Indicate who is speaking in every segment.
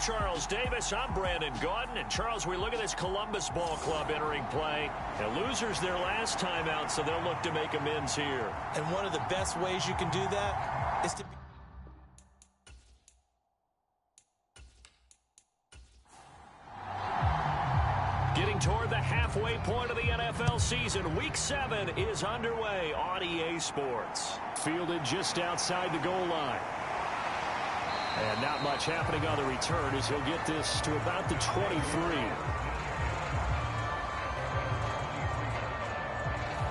Speaker 1: Charles Davis. I'm Brandon Gaudin. And, Charles, we look at this Columbus Ball Club entering play. And losers their last time out, so they'll look to make amends here.
Speaker 2: And one of the best ways you can do that is to be...
Speaker 1: Getting toward the halfway point of the NFL season, Week 7 is underway on EA Sports. Fielded just outside the goal line. And not much happening on the return as he'll get this to about the 23.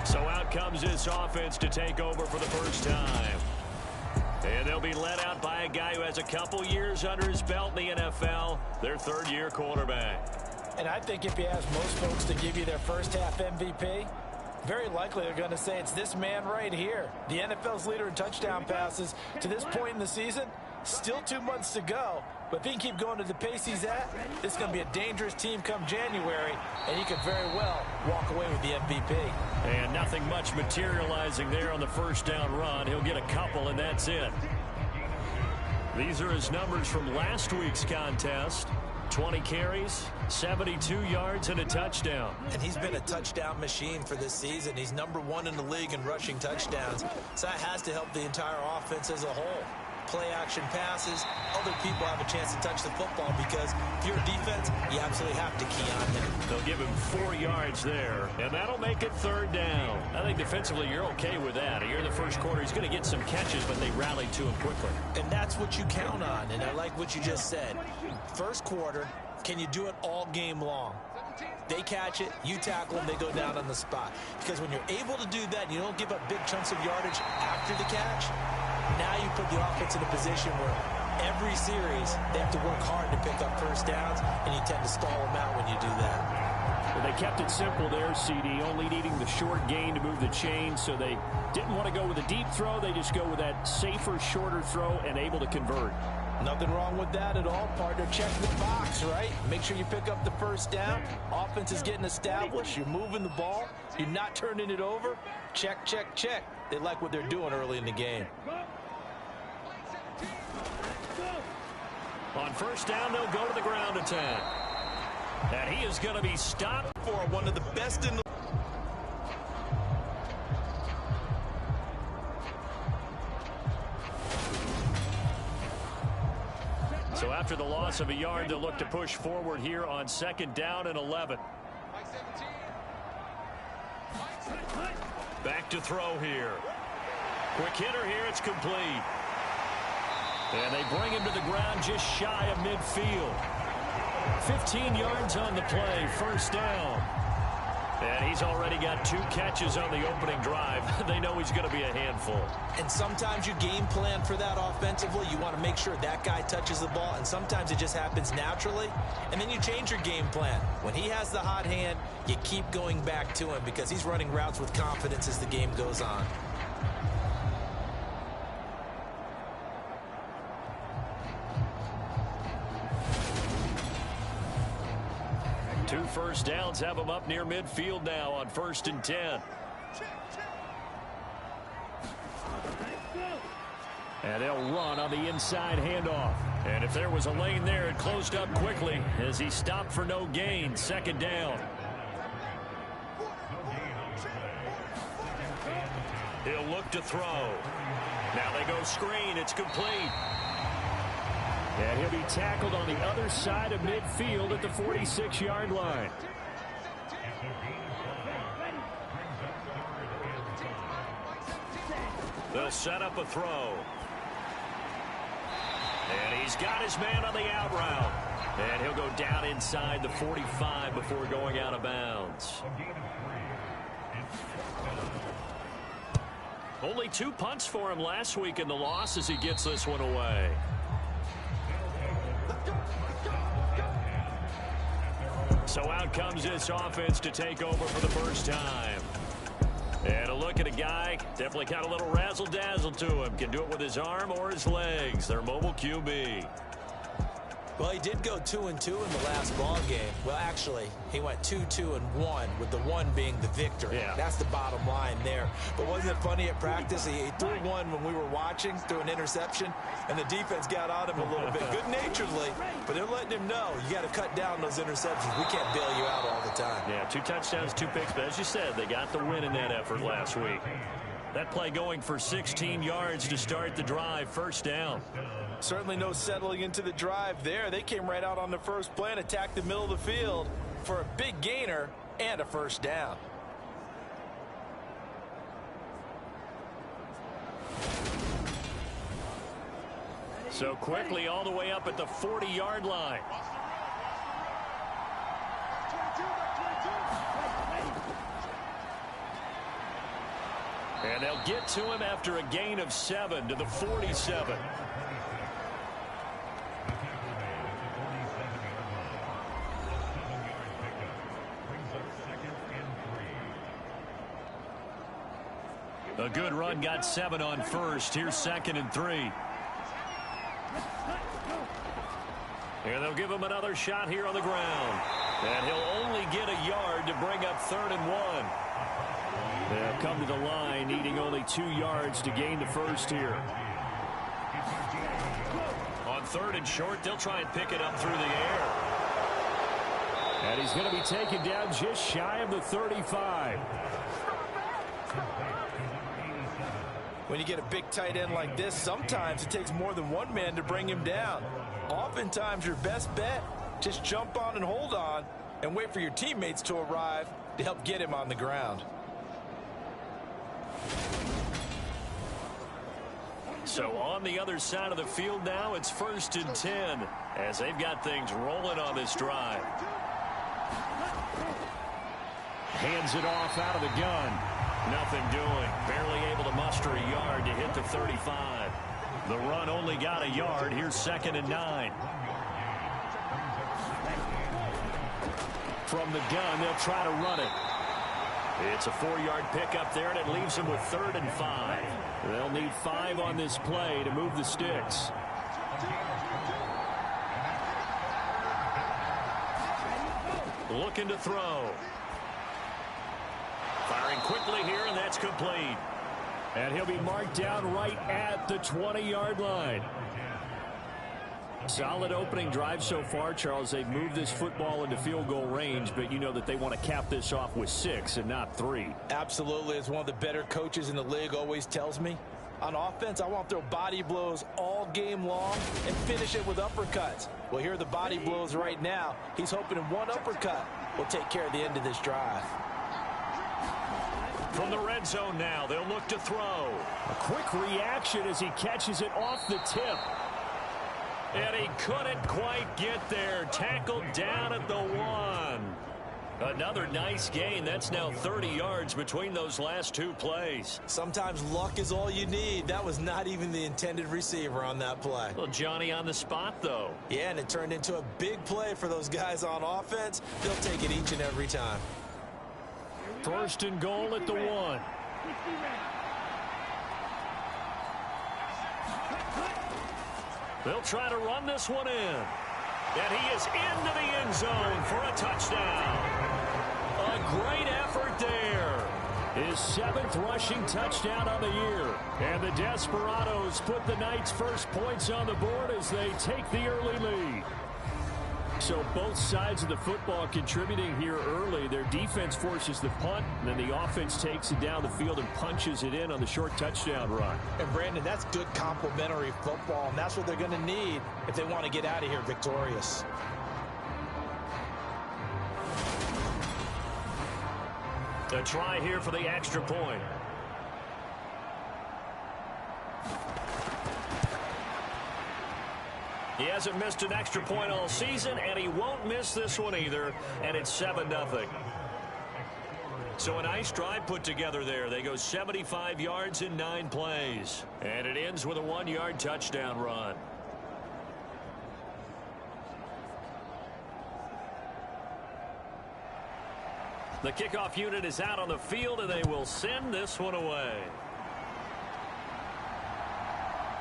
Speaker 1: So out comes this offense to take over for the first time. And they'll be led out by a guy who has a couple years under his belt in the NFL, their third-year quarterback.
Speaker 2: And I think if you ask most folks to give you their first half MVP, very likely they're going to say it's this man right here. The NFL's leader in touchdown passes to this point in the season. Still 2 months to go, but if he can keep going to the pace he's at, this is going to be a dangerous team come January, and he could very well walk away with the MVP.
Speaker 1: And nothing much materializing there on the first down run. He'll get a couple, and that's it. These are his numbers from last week's contest. 20 carries, 72 yards, and a touchdown.
Speaker 2: And he's been a touchdown machine for this season. He's #1 in the league in rushing touchdowns, so that has to help the entire offense as a whole. Play-action passes, other people have a chance to touch the football because if you're a defense, you absolutely have to key on him.
Speaker 1: They'll give him 4 yards there, and that'll make it third down. I think defensively you're okay with that. Here in the first quarter, he's going to get some catches, but they rallied to him quickly.
Speaker 2: And that's what you count on, and I like what you just said. First quarter, can you do it all game long? They catch it, you tackle them, they go down on the spot. Because when you're able to do that, and you don't give up big chunks of yardage after the catch, now you put the offense in a position where every series they have to work hard to pick up first downs, and you tend to stall them out when you do that.
Speaker 1: Well, they kept it simple there, CD, only needing the short gain to move the chain, so they didn't want to go with a deep throw. They just go with that safer, shorter throw and able to convert.
Speaker 2: Nothing wrong with that at all, partner. Check the box, right? Make sure you pick up the first down. Offense is getting established. You're moving the ball. You're not turning it over. Check, check, check. They like what they're doing early in the game.
Speaker 1: On first down, they'll go to the ground attack. And he is going to be stopped
Speaker 2: for one of the best in the...
Speaker 1: So after the loss of a yard, they'll look to push forward here on second down and 11. Back to throw here. Quick hitter here, it's complete. And they bring him to the ground just shy of midfield. 15 yards on the play, first down. And he's already got 2 catches on the opening drive. They know he's going to be a handful.
Speaker 2: And sometimes you game plan for that offensively. You want to make sure that guy touches the ball, and sometimes it just happens naturally. And then you change your game plan. When he has the hot hand, you keep going back to him because he's running routes with confidence as the game goes on.
Speaker 1: Two first downs have him up near midfield now on 1st and 10. And they'll run on the inside handoff. And if there was a lane there, it closed up quickly as he stopped for no gain. Second down. He'll look to throw. Now they go screen. It's complete. And he'll be tackled on the other side of midfield at the 46-yard line. They'll set up a throw. And he's got his man on the out route. And he'll go down inside the 45 before going out of bounds. Only 2 punts for him last week in the loss as he gets this one away. So out comes this offense to take over for the first time. And a look at a guy, definitely got a little razzle-dazzle to him. Can do it with his arm or his legs. Their mobile QB.
Speaker 2: Well, he did go 2-2 in the last ball game. Well, actually, he went 2-2-1, with the one being the victory.
Speaker 1: Yeah.
Speaker 2: That's the bottom line there. But wasn't it funny at practice? He threw one when we were watching, threw an interception, and the defense got on him a little bit, good-naturedly. But they're letting him know, you got to cut down those interceptions. We can't bail you out all the time.
Speaker 1: Yeah, 2 touchdowns, 2 picks. But as you said, they got the win in that effort last week. That play going for 16 yards to start the drive, first down.
Speaker 2: Certainly no settling into the drive there. They came right out on the first play and attacked the middle of the field for a big gainer and a first down.
Speaker 1: So quickly all the way up at the 40-yard line. And they'll get to him after a gain of 7 to the 47. A good run, got 7 on first. Here's 2nd and 3. And they'll give him another shot here on the ground. And he'll only get a yard to bring up 3rd and 1. They'll come to the line, needing only 2 yards to gain the first here. On 3rd and short, they'll try and pick it up through the air. And he's going to be taken down just shy of the 35.
Speaker 2: When you get a big tight end like this, sometimes it takes more than one man to bring him down. Oftentimes, your best bet, just jump on and hold on and wait for your teammates to arrive to help get him on the ground.
Speaker 1: So on the other side of the field now, it's 1st and 10 as they've got things rolling on this drive. Hands it off out of the gun. Nothing doing. Barely able to muster a yard to hit the 35. The run only got a yard. Here's 2nd and 9. From the gun, they'll try to run it. It's a 4-yard pickup there, and it leaves them with 3rd and 5. They'll need 5 on this play to move the sticks. Looking to throw. Firing quickly here, and that's complete. And he'll be marked down right at the 20-yard line. Solid opening drive so far, Charles. They've moved this football into field goal range, but you know that they want to cap this off with 6 and not 3.
Speaker 2: Absolutely. As one of the better coaches in the league always tells me, on offense, I want to throw body blows all game long and finish it with uppercuts. Well, here are the body blows right now. He's hoping in one uppercut will take care of the end of this drive.
Speaker 1: From the red zone now, they'll look to throw. A quick reaction as he catches it off the tip. And he couldn't quite get there. Tackled down at the 1. Another nice gain. That's now 30 yards between those last 2 plays.
Speaker 2: Sometimes luck is all you need. That was not even the intended receiver on that play.
Speaker 1: Well, Johnny on the spot, though.
Speaker 2: Yeah, and it turned into a big play for those guys on offense. They'll take it each and every time.
Speaker 1: 1st and goal at the 1. They'll try to run this one in. And he is into the end zone for a touchdown. A great effort there. His 7th rushing touchdown on the year. And the Desperados put the Knights' first points on the board as they take the early lead. So both sides of the football contributing here early. Their defense forces the punt, and then the offense takes it down the field and punches it in on the short touchdown run.
Speaker 2: And, Brandon, that's good complementary football, and that's what they're going to need if they want to get out of here victorious.
Speaker 1: A try here for the extra point. He hasn't missed an extra point all season, and he won't miss this one either, and it's 7-0. So a nice drive put together there. They go 75 yards in 9 plays, and it ends with a 1-yard touchdown run. The kickoff unit is out on the field, and they will send this one away.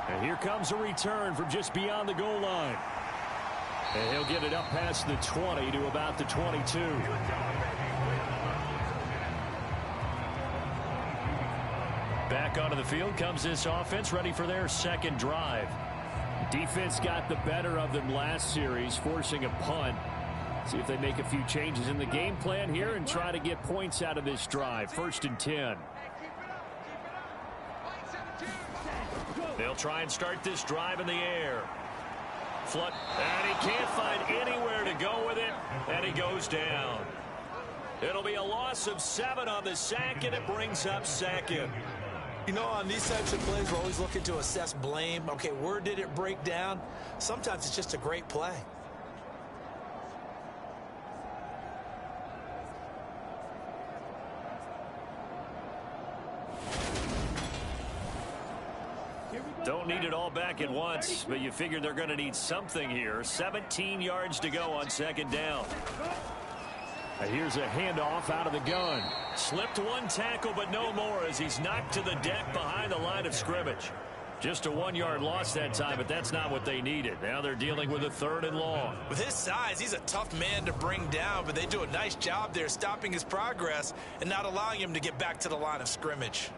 Speaker 1: And here comes a return from just beyond the goal line. And he'll get it up past the 20 to about the 22. Back onto the field comes this offense, ready for their second drive. Defense got the better of them last series, forcing a punt. See if they make a few changes in the game plan here and try to get points out of this drive. 1st and 10. They'll try and start this drive in the air. Flood, and he can't find anywhere to go with it, and he goes down. It'll be a loss of 7 on the sack, and it brings up 2nd.
Speaker 2: You know, on these types of plays, we're always looking to assess blame. Okay, where did it break down? Sometimes it's just a great play.
Speaker 1: Don't need it all back at once, but you figure they're going to need something here. 17 yards to go on 2nd down. Here's a handoff out of the gun. Slipped one tackle, but no more as he's knocked to the deck behind the line of scrimmage. Just a 1-yard loss that time, but that's not what they needed. Now they're dealing with a 3rd and long.
Speaker 2: With his size, he's a tough man to bring down, but they do a nice job there stopping his progress and not allowing him to get back to the line of scrimmage.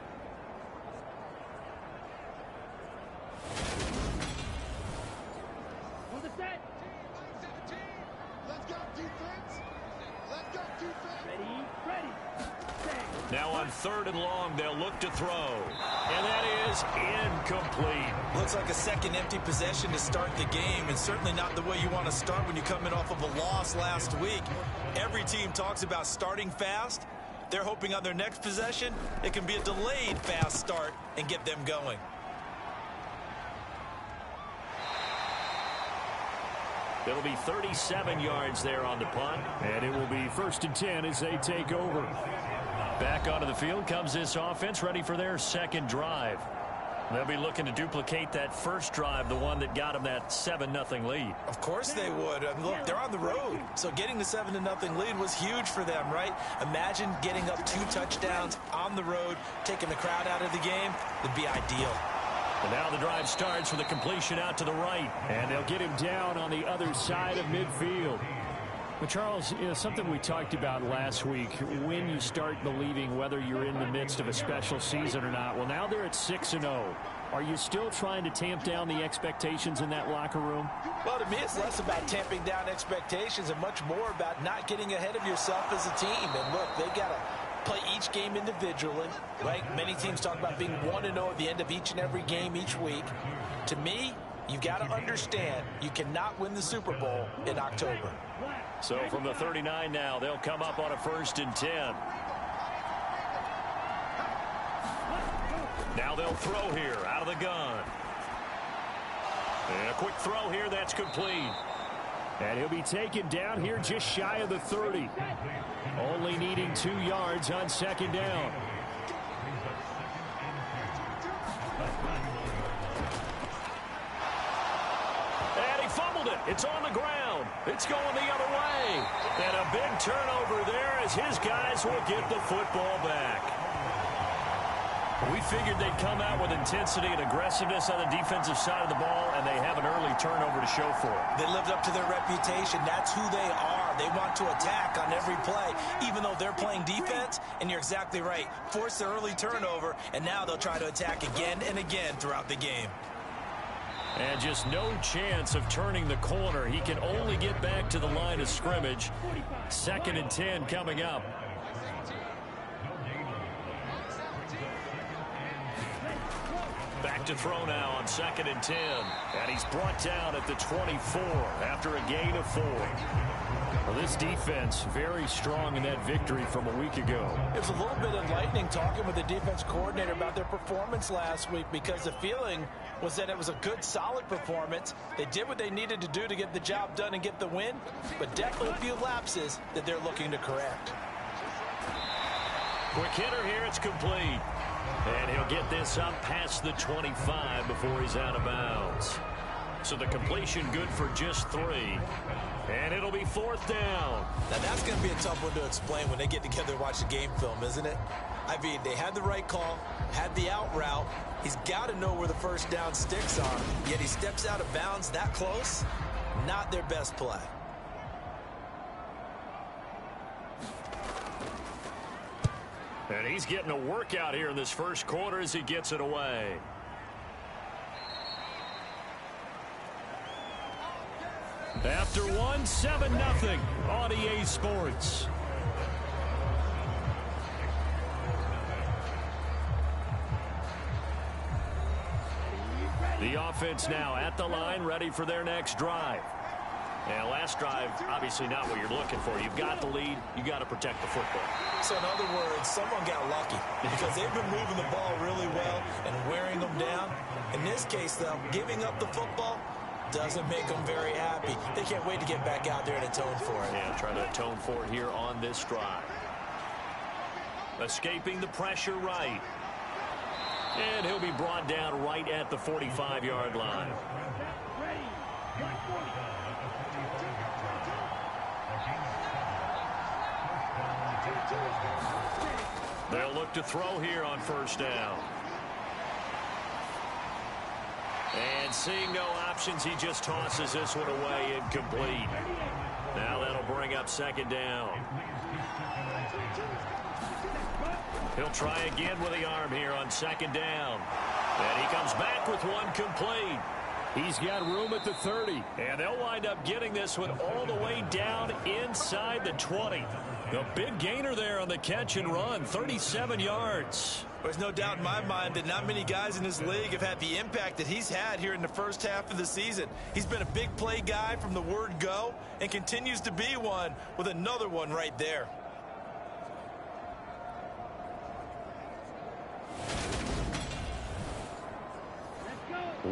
Speaker 1: Now on 3rd and long, they'll look to throw. And that is incomplete.
Speaker 2: Looks like a second empty possession to start the game, and certainly not the way you want to start when you're coming off of a loss last week. Every team talks about starting fast. They're hoping on their next possession, it can be a delayed fast start and get them going.
Speaker 1: It'll be 37 yards there on the punt, and it will be 1st and 10 as they take over. Back onto the field comes this offense, ready for their second drive. They'll be looking to duplicate that first drive, the one that got them that 7-0 lead.
Speaker 2: Of course they would. Look, they're on the road, so getting the 7-0 lead was huge for them, right? Imagine getting up 2 touchdowns on the road, taking the crowd out of the game would be ideal.
Speaker 1: And now the drive starts with a completion out to the right. And they'll get him down on the other side of midfield. Well, Charles, something we talked about last week, when you start believing whether you're in the midst of a special season or not. Well, now they're at 6-0. Are you still trying to tamp down the expectations in that locker room?
Speaker 2: Well, to me, it's less about tamping down expectations and much more about not getting ahead of yourself as a team. And look, they got to play each game individually, right? Many teams talk about being 1-0 at the end of each and every game each week. To me, you've got to understand you cannot win the Super Bowl in October.
Speaker 1: So from the 39 now, they'll come up on a 1st and 10. Now they'll throw here out of the gun. And a quick throw here, that's complete. And he'll be taken down here just shy of the 30. Only needing 2 yards on 2nd down. And he fumbled it. It's on the ground. It's going the other way. And a big turnover there as his guys will get the football back. We figured they'd come out with intensity and aggressiveness on the defensive side of the ball, and they have an early turnover to show for it.
Speaker 2: They lived up to their reputation. That's who they are. They want to attack on every play, even though they're playing defense, and you're exactly right. Force the early turnover, and now they'll try to attack again and again throughout the game.
Speaker 1: And just no chance of turning the corner. He can only get back to the line of scrimmage. 2nd and 10 coming up. Back to throw now on 2nd and 10. And he's brought down at the 24 after a gain of 4. Well, this defense very strong in that victory from a week ago.
Speaker 2: It was a little bit enlightening talking with the defense coordinator about their performance last week, because the feeling was that it was a good, solid performance. They did what they needed to do to get the job done and get the win, but definitely a few lapses that they're looking to correct.
Speaker 1: Quick hitter here, it's complete. And he'll get this up past the 25 before he's out of bounds. So the completion good for just 3. And it'll be 4th down.
Speaker 2: Now that's going to be a tough one to explain when they get together and watch the game film, isn't it? I mean, they had the right call, had the out route. He's got to know where the first down sticks are, yet he steps out of bounds that close. Not their best play.
Speaker 1: And he's getting a workout here in this first quarter as he gets it away. After one, 7-0 on EA Sports. The offense now at the line, ready for their next drive. And last drive, obviously not what you're looking for. You've got the lead. You got to protect the football.
Speaker 2: So in other words, someone got lucky because they've been moving the ball really well and wearing them down. In this case, though, giving up the football doesn't make them very happy. They can't wait to get back out there and atone for it.
Speaker 1: Yeah, trying to atone for it here on this drive. Escaping the pressure right. And he'll be brought down right at the 45-yard line. They'll look to throw here on first down. And seeing no options, he just tosses this one away incomplete. Now that'll bring up second down. He'll try again with the arm here on second down. And he comes back with one complete. He's got room at the 30. And they'll wind up getting this one all the way down inside the 20. A big gainer there on the catch and run, 37 yards.
Speaker 2: There's no doubt in my mind that not many guys in this league have had the impact that he's had here in the first half of the season. He's been a big play guy from the word go and continues to be one with another one right there.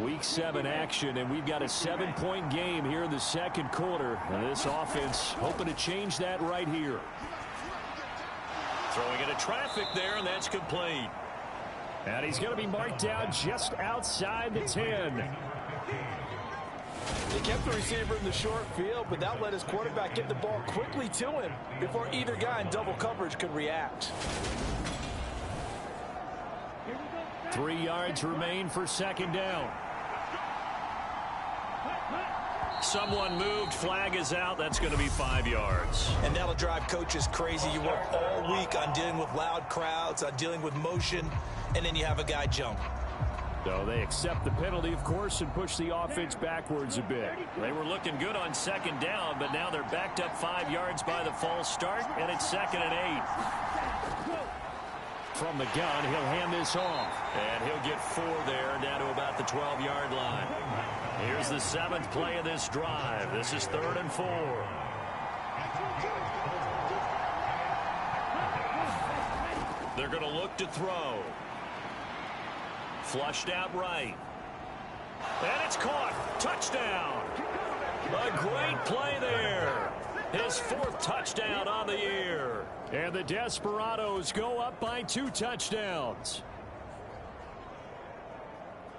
Speaker 1: Week 7 action, and we've got a 7-point game here in the second quarter. And this offense hoping to change that right here. Throwing into traffic there, and that's complete. And he's going to be marked down just outside the 10.
Speaker 3: They kept the receiver in the short field, but that let his quarterback get the ball quickly to him before either guy in double coverage could react.
Speaker 1: 3 yards remain for second down. Someone moved. Flag is out. That's going to be 5 yards.
Speaker 2: And that'll drive coaches crazy. You work all week on dealing with loud crowds, on dealing with motion, and then you have a guy jump.
Speaker 1: So they accept the penalty, of course, and push the offense backwards a bit. They were looking good on second down, but now they're backed up 5 yards by the false start, and it's 2nd and 8. From the gun, he'll hand this off. And he'll get 4 there, down to about the 12-yard line. Here's the 7th play of this drive. This is 3rd and 4. They're going to look to throw. Flushed out right. And it's caught. Touchdown. A great play there. His 4th touchdown on the year. And the Desperados go up by 2 touchdowns.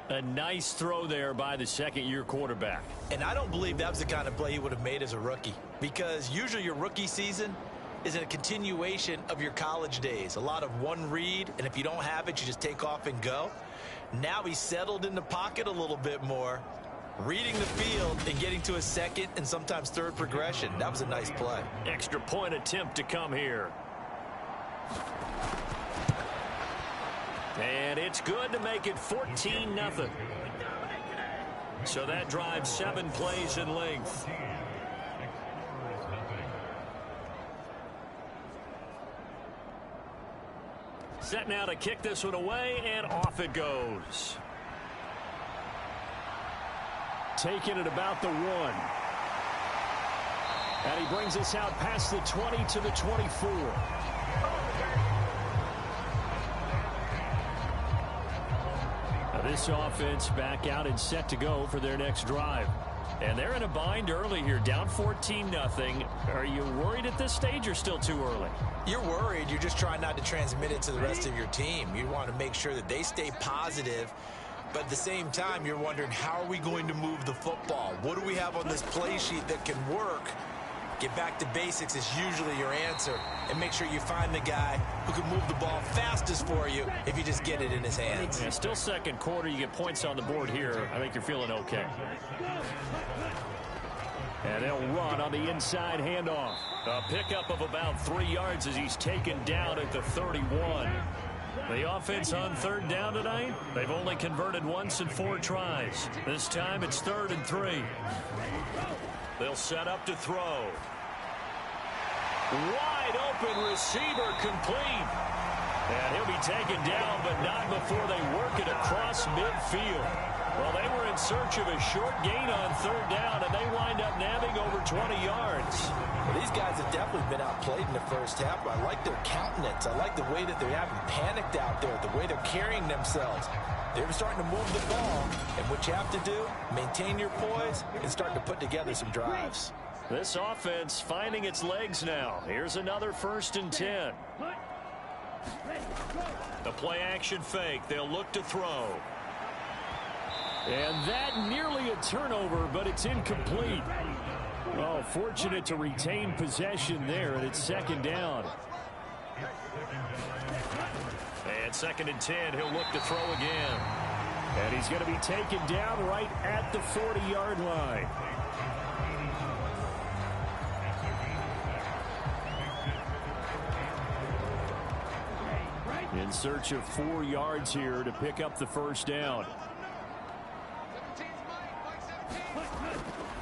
Speaker 1: A nice throw there by the second-year quarterback.
Speaker 2: And I don't believe that was the kind of play he would have made as a rookie, because usually your rookie season is a continuation of your college days. A lot of one read, and if you don't have it, you just take off and go. Now he's settled in the pocket a little bit more, reading the field and getting to a second and sometimes third progression. That was a nice play.
Speaker 1: Extra point attempt to come here. And it's good to make it 14-0. So that drives 7 plays in length. Set now to kick this one away, and off it goes. Taking it about the 1. And he brings us out past the 20 to the 24. Now this offense back out and set to go for their next drive. And they're in a bind early here, down 14-0. Are you worried at this stage or still too early?
Speaker 2: You're worried. You're just trying not to transmit it to the rest of your team. You want to make sure that they stay positive. But at the same time, you're wondering, how are we going to move the football? What do we have on this play sheet that can work? Get back to basics is usually your answer. And make sure you find the guy who can move the ball fastest for you if you just get it in his hands.
Speaker 1: Yeah, still second quarter. You get points on the board here. I think you're feeling okay. And they'll run on the inside handoff. A pickup of about 3 yards as he's taken down at the 31. The offense on third down tonight, they've only converted once in 4 tries. This time it's 3rd and 3. They'll set up to throw. Wide open receiver complete. And he'll be taken down, but not before they work it across midfield. Well, they were in search of a short gain on third down, and they wind up nabbing over 20 yards.
Speaker 3: Well, these guys have definitely been outplayed in the first half, but I like their countenance. I like the way that they're having panicked out there, the way they're carrying themselves. They're starting to move the ball, and what you have to do, maintain your poise and start to put together some drives.
Speaker 1: This offense finding its legs now. Here's another 1st and 10. The play action fake. They'll look to throw. And that nearly a turnover, but it's incomplete. Oh, fortunate to retain possession there, and it's 2nd down. And 2nd and 10, he'll look to throw again. And he's going to be taken down right at the 40-yard line. In search of 4 yards here to pick up the 1st down.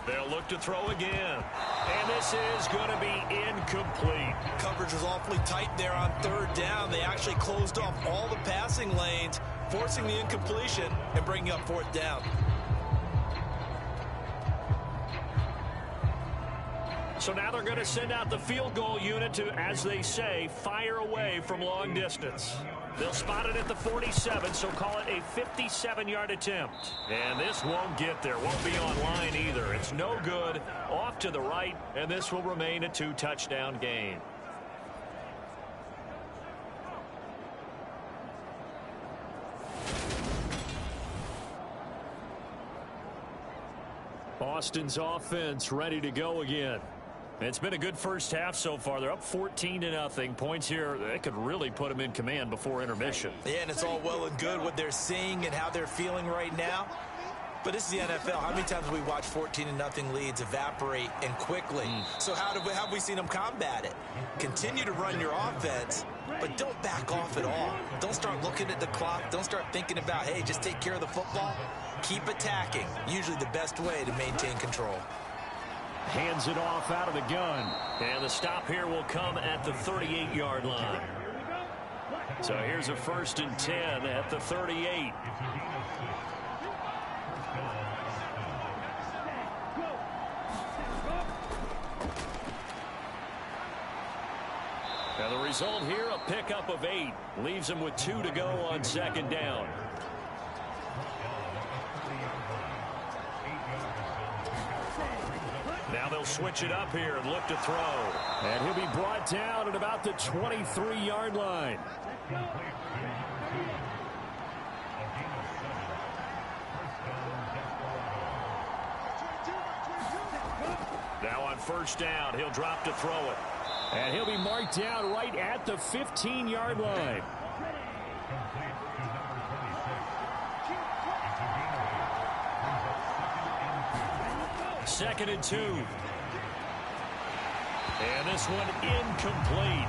Speaker 1: They'll look to throw again. And this is going to be incomplete.
Speaker 2: Coverage was awfully tight there on 3rd down. They actually closed off all the passing lanes, forcing the incompletion and bringing up 4th down.
Speaker 1: So now they're going to send out the field goal unit to, as they say, fire away from long distance. They'll spot it at the 47, so call it a 57-yard attempt. And this won't get there, won't be on line either. It's no good, off to the right, and this will remain a 2-touchdown game. Boston's offense ready to go again. It's been a good first half so far. They're up 14-0. Points here, they could really put them in command before intermission.
Speaker 2: Yeah, and it's all well and good what they're seeing and how they're feeling right now. But this is the NFL. How many times have we watched 14-0 leads evaporate and quickly? So how have we seen them combat it? Continue to run your offense, but don't back off at all. Don't start looking at the clock. Don't start thinking about, hey, just take care of the football. Keep attacking. Usually the best way to maintain control.
Speaker 1: Hands it off out of the gun. And the stop here will come at the 38-yard line. So here's a 1st and 10 at the 38. Now the result here, a pickup of 8. Leaves them with 2 to go on 2nd down. Now they'll switch it up here and look to throw. And he'll be brought down at about the 23-yard line. Now on 1st down, he'll drop to throw it. And he'll be marked down right at the 15-yard line. Second and 2. And this one incomplete.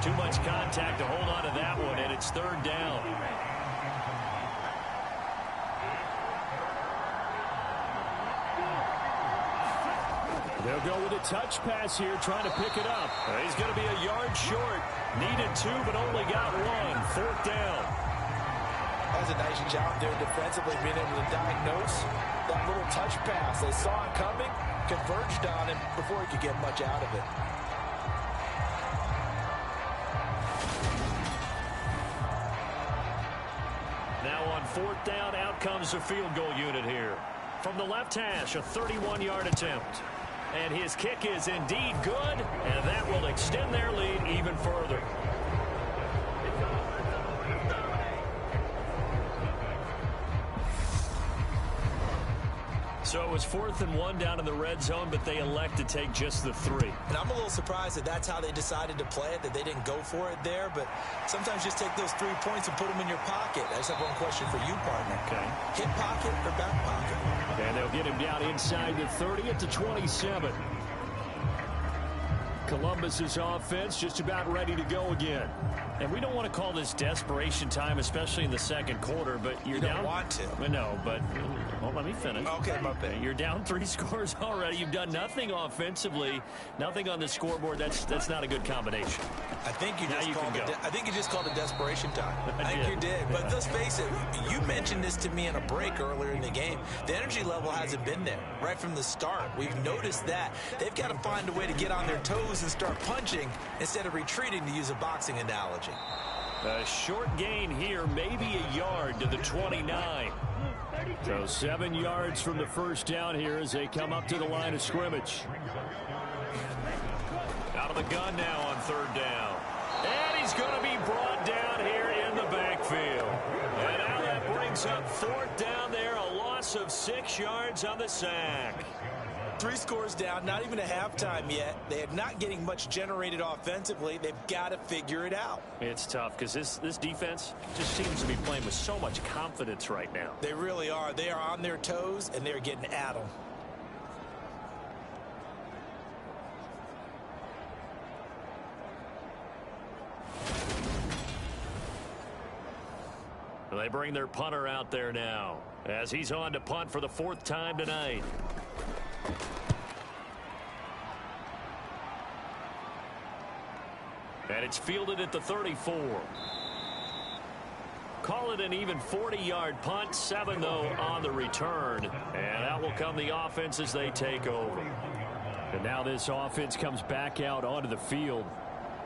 Speaker 1: Too much contact to hold on to that one, and it's 3rd down. They'll go with a touch pass here, trying to pick it up. He's going to be a yard short. Needed 2, but only got 1. 4th down.
Speaker 3: That was a nice job there defensively, being able to diagnose that little touch pass. They saw it coming, converged on him before he could get much out of it.
Speaker 1: Now on 4th down, out comes the field goal unit here. From the left hash, a 31-yard attempt. And his kick is indeed good, and that will extend their lead even further. So it was 4th and 1 down in the red zone, but they elect to take just the 3.
Speaker 2: And I'm a little surprised that that's how they decided to play it, that they didn't go for it there. But sometimes just take those 3 points and put them in your pocket. I just have one question for you, partner.
Speaker 1: Okay.
Speaker 2: Hip pocket or back pocket?
Speaker 1: And they'll get him down inside the 30 at the 27. Columbus's offense just about ready to go again. And we don't want to call this desperation time, especially in the second quarter, but you're down.
Speaker 2: You don't want to.
Speaker 1: No, but well, let me finish.
Speaker 2: Okay, my bad.
Speaker 1: You're down 3 scores already. You've done nothing offensively, nothing on the scoreboard. That's not a good combination.
Speaker 2: I think you just called it desperation time. I think you did.
Speaker 1: Yeah.
Speaker 2: But let's face it, you mentioned this to me in a break earlier in the game. The energy level hasn't been there right from the start. We've noticed that. They've got to find a way to get on their toes and start punching instead of retreating, to use a boxing analogy.
Speaker 1: A short gain here, maybe a yard to the 29. So 7 yards from the first down here as they come up to the line of scrimmage. Out of the gun now on 3rd down. And he's going to be brought down here in the backfield. And now that brings up 4th down there, a loss of 6 yards on the sack.
Speaker 2: 3 scores down, not even a halftime yet. They are not getting much generated offensively. They've got to figure it out.
Speaker 1: It's tough because this defense just seems to be playing with so much confidence right now.
Speaker 2: They really are. They are on their toes, and they're getting at them.
Speaker 1: They bring their punter out there now as he's on to punt for the 4th time tonight. And it's fielded at the 34. Call it an even 40-yard punt. 7, though, on the return. And out will come the offense as they take over. And now this offense comes back out onto the field.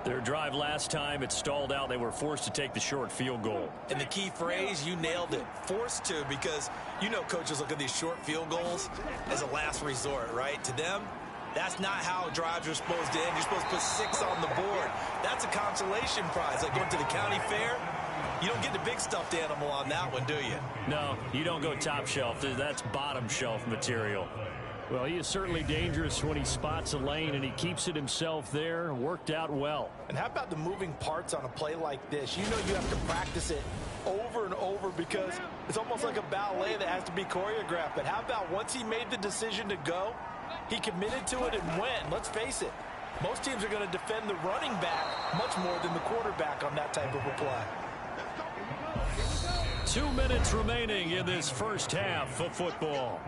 Speaker 1: Their drive last time, it stalled out. They were forced to take the short field goal.
Speaker 2: And the key phrase, you nailed it. Forced to, because you know coaches look at these short field goals as a last resort, right? To them, that's not how drives are supposed to end. You're supposed to put 6 on the board. That's a consolation prize. Like going to the county fair, you don't get the big stuffed animal on that one, do you?
Speaker 1: No, you don't go top shelf. That's bottom shelf material. Well, he is certainly dangerous when he spots a lane, and he keeps it himself there. Worked out well.
Speaker 3: And how about the moving parts on a play like this? You know you have to practice it over and over because it's almost like a ballet that has to be choreographed. But how about once he made the decision to go, he committed to it and went. Let's face it, most teams are going to defend the running back much more than the quarterback on that type of a play.
Speaker 1: 2 minutes remaining in this first half of football.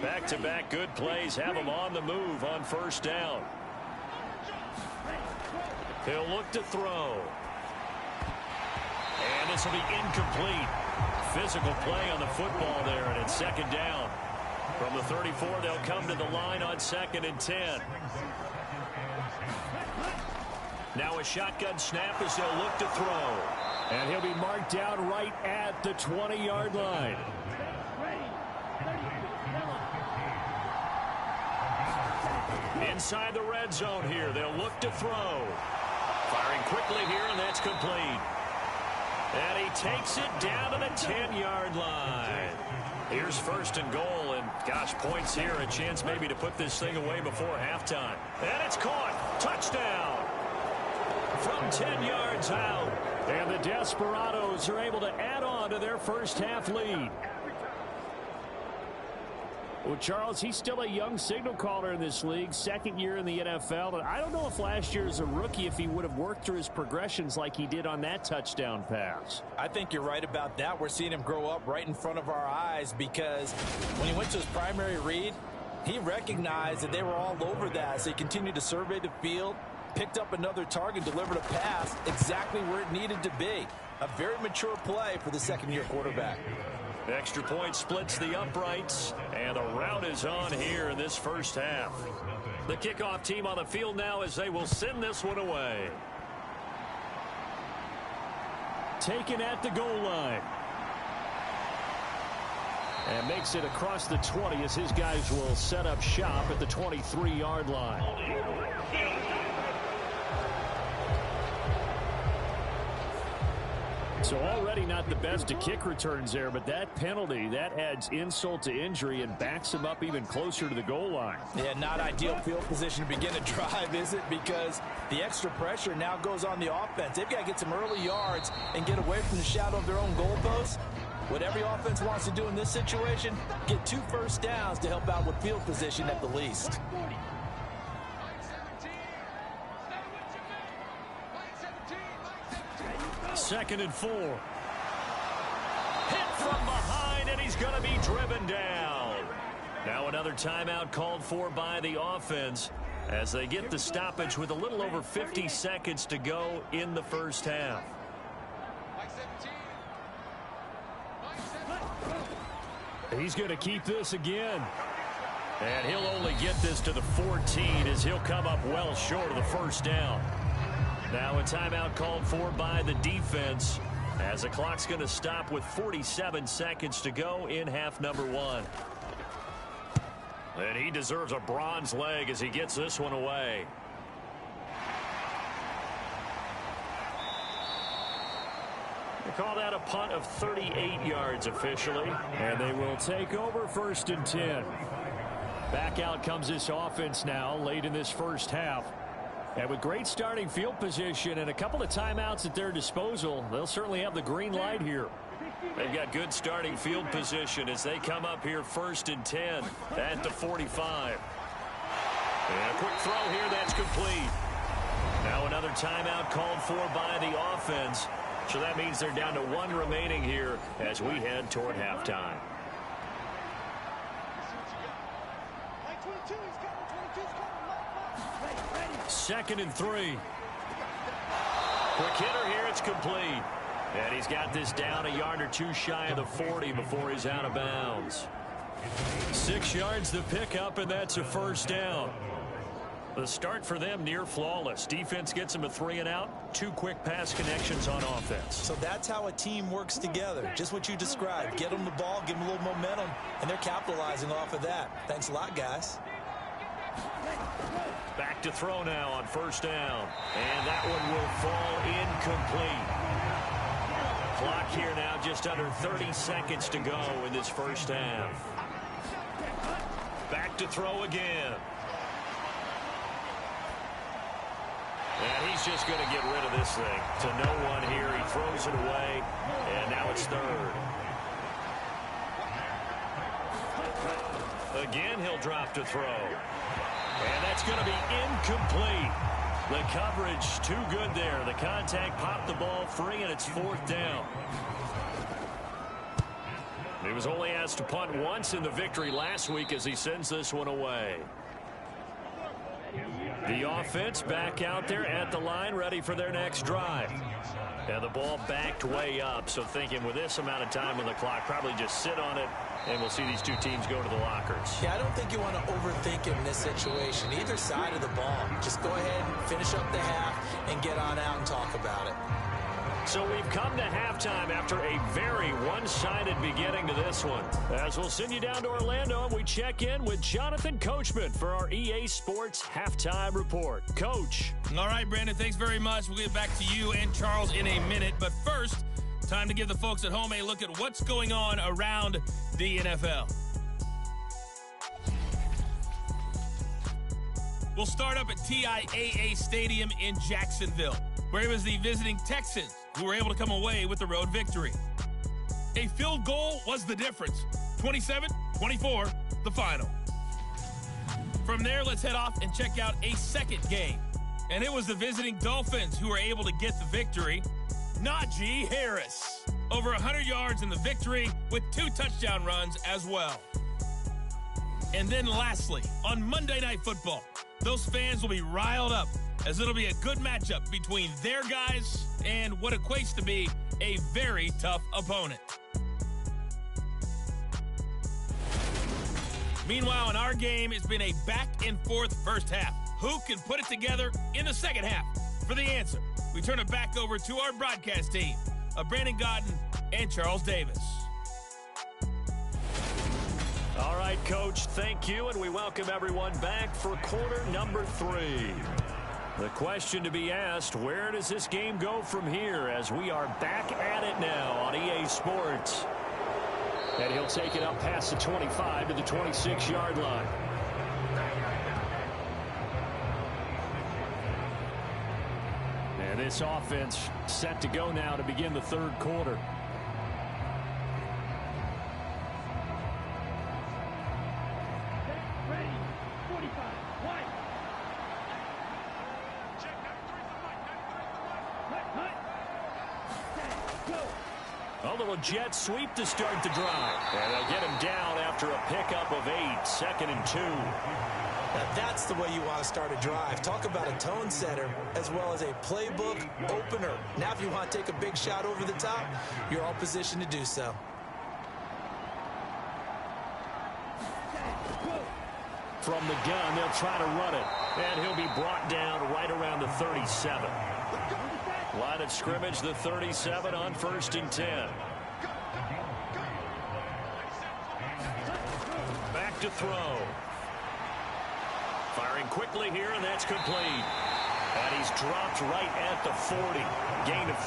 Speaker 1: Back-to-back good plays have him on the move on 1st down. He'll look to throw. And this will be incomplete. Physical play on the football there, and it's 2nd down. From the 34, they'll come to the line on 2nd and 10. Now a shotgun snap as they'll look to throw. And he'll be marked down right at the 20-yard line. Inside the red zone here, they'll look to throw. Firing quickly here, and that's complete. And he takes it down to the 10-yard line. Here's 1st and goal, and gosh, points here, a chance maybe to put this thing away before halftime. And it's caught. Touchdown. From 10 yards out. And the Desperados are able to add on to their first half lead. Well, Charles, he's still a young signal caller in this league, 2nd year in the NFL. And I don't know if last year as a rookie, if he would have worked through his progressions like he did on that touchdown pass.
Speaker 3: I think you're right about that. We're seeing him grow up right in front of our eyes because when he went to his primary read, he recognized that they were all over that. So he continued to survey the field, picked up another target, delivered a pass exactly where it needed to be. A very mature play for the 2nd-year quarterback.
Speaker 1: Extra point splits the uprights, and the route is on here in this first half. The kickoff team on the field now as they will send this one away. Taken at the goal line. And makes it across the 20 as his guys will set up shop at the 23-yard line. So already not the best to kick returns there, but that penalty, that adds insult to injury and backs him up even closer to the goal line.
Speaker 2: Yeah, not ideal field position to begin a drive, is it? Because the extra pressure now goes on the offense. They've got to get some early yards and get away from the shadow of their own goalposts. What every offense wants to do in this situation, get 2 first downs to help out with field position at the least.
Speaker 1: Second and 4. Hit from behind, and he's going to be driven down. Now another timeout called for by the offense as they get the stoppage with a little over 50 seconds to go in the first half. He's going to keep this again. And he'll only get this to the 14 as he'll come up well short of the first down. Now a timeout called for by the defense as the clock's going to stop with 47 seconds to go in half number 1. And he deserves a bronze leg as he gets this one away. They call that a punt of 38 yards officially. And they will take over first and 10. Back out comes this offense now late in this first half. And with great starting field position and a couple of timeouts at their disposal, they'll certainly have the green light here. They've got good starting field position as they come up here first and 10 at the 45. And a quick throw here that's complete. Now another timeout called for by the offense. So that means they're down to 1 remaining here as we head toward halftime. Second and 3. Quick hitter here, it's complete. And he's got this down a yard or 2 shy of the 40 before he's out of bounds. 6 yards the pickup, and that's a first down. The start for them near flawless. Defense gets them a 3 and out. 2 quick pass connections on offense.
Speaker 2: So that's how a team works together. Just what you described. Get them the ball, give them a little momentum, and they're capitalizing off of that. Thanks a lot, guys.
Speaker 1: Back to throw now on first down. And that one will fall incomplete. Clock here now just under 30 seconds to go in this first half. Back to throw again. And he's just going to get rid of this thing. To no one here. He throws it away. And now it's third. Again, he'll drop to throw. And that's going to be incomplete. The coverage too good there. The contact popped the ball free, and it's 4th down. He was only asked to punt once in the victory last week as he sends this one away. The offense back out there at the line, ready for their next drive. And the ball backed way up, so thinking with this amount of time on the clock, probably just sit on it, and we'll see these 2 teams go to the lockers.
Speaker 2: Yeah, I don't think you want to overthink it in this situation. Either side of the ball. Just go ahead and finish up the half and get on out and talk about it.
Speaker 1: So we've come to halftime after a very one-sided beginning to this one. As we'll send you down to Orlando, and we check in with Jonathan Coachman for our EA Sports Halftime Report. Coach.
Speaker 4: All right, Brandon, thanks very much. We'll get back to you and Charles in a minute. But first, time to give the folks at home a look at what's going on around the NFL. We'll start up at TIAA Stadium in Jacksonville, where it was the visiting Texans who were able to come away with the road victory. A field goal was the difference. 27-24, the final. From there, let's head off and check out a second game. And it was the visiting Dolphins who were able to get the victory. Najee Harris, over 100 yards in the victory with 2 touchdown runs as well. And then lastly, on Monday Night Football, those fans will be riled up as it'll be a good matchup between their guys and what equates to be a very tough opponent. Meanwhile, in our game, it's been a back-and-forth first half. Who can put it together in the second half? For the answer, we turn it back over to our broadcast team of Brandon Godden and Charles Davis.
Speaker 1: All right, Coach, thank you, and we welcome everyone back for quarter number 3. The question to be asked, where does this game go from here as we are back at it now on EA Sports? And he'll take it up past the 25 to the 26-yard line. And this offense set to go now to begin the third quarter. A little jet sweep to start the drive. And they'll get him down after a pickup of 8, 2nd and 2.
Speaker 2: Now that's the way you want to start a drive. Talk about a tone setter as well as a playbook opener. Now if you want to take a big shot over the top, you're all positioned to do so.
Speaker 1: From the gun, they'll try to run it. And he'll be brought down right around the 37. Line of scrimmage, the 37 on 1st and 10. Back to throw. Firing quickly here, and that's complete. And he's dropped right at the 40. Gain of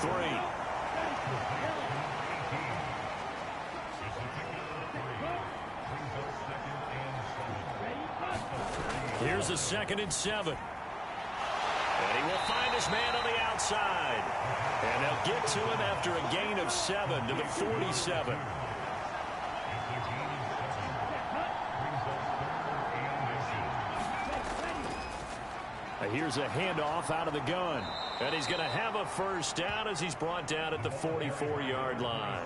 Speaker 1: 3. Here's a 2nd and 7. And he will find his man on the outside. And they'll get to him after a gain of 7 to the 47. Here's a handoff out of the gun. And he's going to have a first down as he's brought down at the 44-yard line.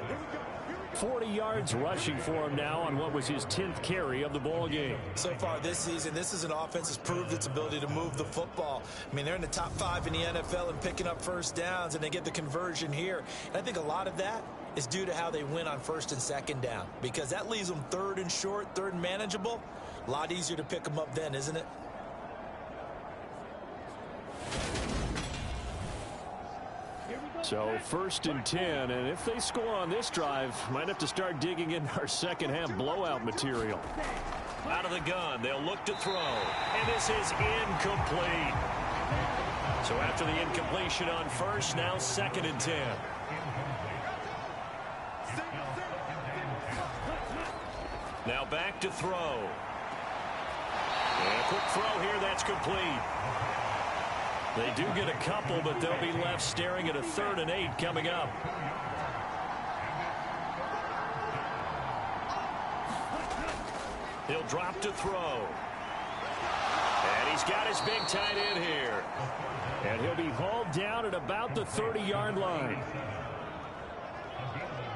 Speaker 1: 40 yards rushing for him now on what was his 10th carry of the ball game.
Speaker 2: So far this season, this is an offense that's proved its ability to move the football. I mean, they're in the top 5 in the NFL in picking up first downs, and they get the conversion here. And I think a lot of that is due to how they win on 1st and 2nd down, because that leaves them 3rd and short, 3rd and manageable. A lot easier to pick them up then, isn't it?
Speaker 1: So 1st and 10, and if they score on this drive, might have to start digging in our second half blowout material. Out of the gun, they'll look to throw, and this is incomplete. So after the incompletion on 1st, now 2nd and 10. Now back to throw. And a quick throw here, that's complete. They do get a couple, but they'll be left staring at a 3rd and 8 coming up. He'll drop to throw. And he's got his big tight end here. And he'll be hauled down at about the 30-yard line.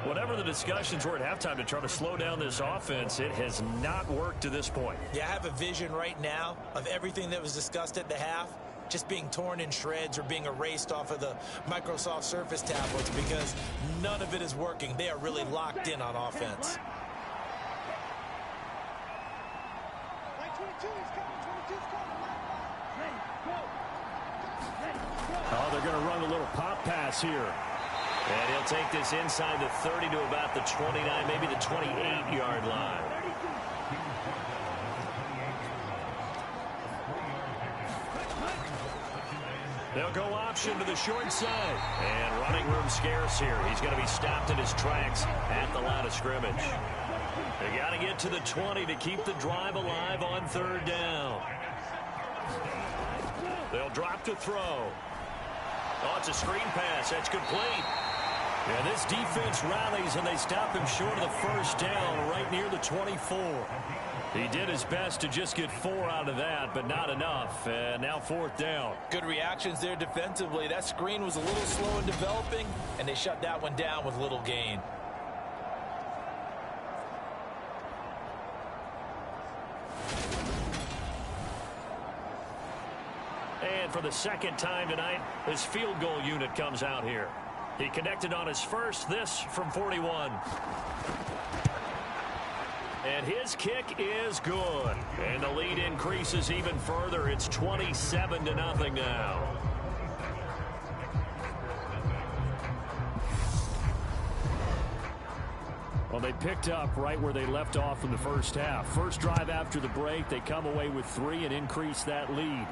Speaker 1: Whatever the discussions were at halftime to try to slow down this offense, it has not worked to this point.
Speaker 2: Yeah, I have a vision right now of everything that was discussed at the half just being torn in shreds or being erased off of the Microsoft Surface tablets, because none of it is working. They are really locked in on offense.
Speaker 1: Oh, they're going to run a little pop pass here. And he'll take this inside the 30 to about the 29, maybe the 28-yard line. They'll go option to the short side. And running room scarce here. He's going to be stopped in his tracks at the line of scrimmage. They got to get to the 20 to keep the drive alive on 3rd down. They'll drop to throw. Oh, it's a screen pass. That's complete. Yeah, this defense rallies, and they stop him short of the first down right near the 24. He did his best to just get 4 out of that, but not enough. And now 4th down.
Speaker 2: Good reactions there defensively. That screen was a little slow in developing, and they shut that one down with little gain.
Speaker 1: And for the 2nd time tonight, his field goal unit comes out here. He connected on his first, this from 41. And his kick is good. And the lead increases even further. It's 27-0 now. Well, they picked up right where they left off in the first half. First drive after the break, they come away with 3 and increase that lead.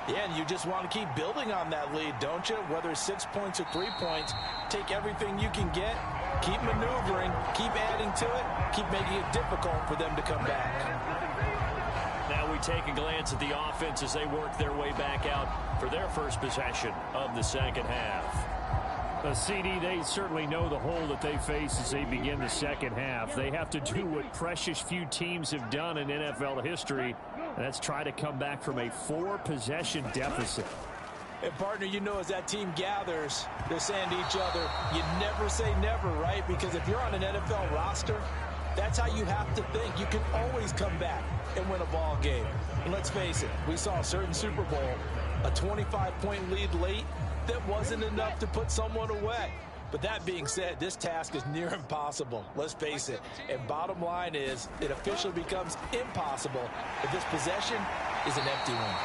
Speaker 3: Yeah, and you just want to keep building on that lead, don't you? Whether it's 6 points or 3 points, take everything you can get, keep maneuvering, keep adding to it, keep making it difficult for them to come back.
Speaker 1: Now we take a glance at the offense as they work their way back out for their first possession of the second half.
Speaker 5: CD, they certainly know the hole that they face as they begin the second half. They have to do what precious few teams have done in NFL history, and that's try to come back from a 4-possession deficit.
Speaker 3: And, partner, you know, as that team gathers, they're saying to each other, you never say never, right? Because if you're on an NFL roster, that's how you have to think. You can always come back and win a ball game. And let's face it, we saw a certain Super Bowl, a 25-point lead late, that wasn't enough to put someone away. But that being said, this task is near impossible. Let's face it. And bottom line is, it officially becomes impossible if this possession is an empty one.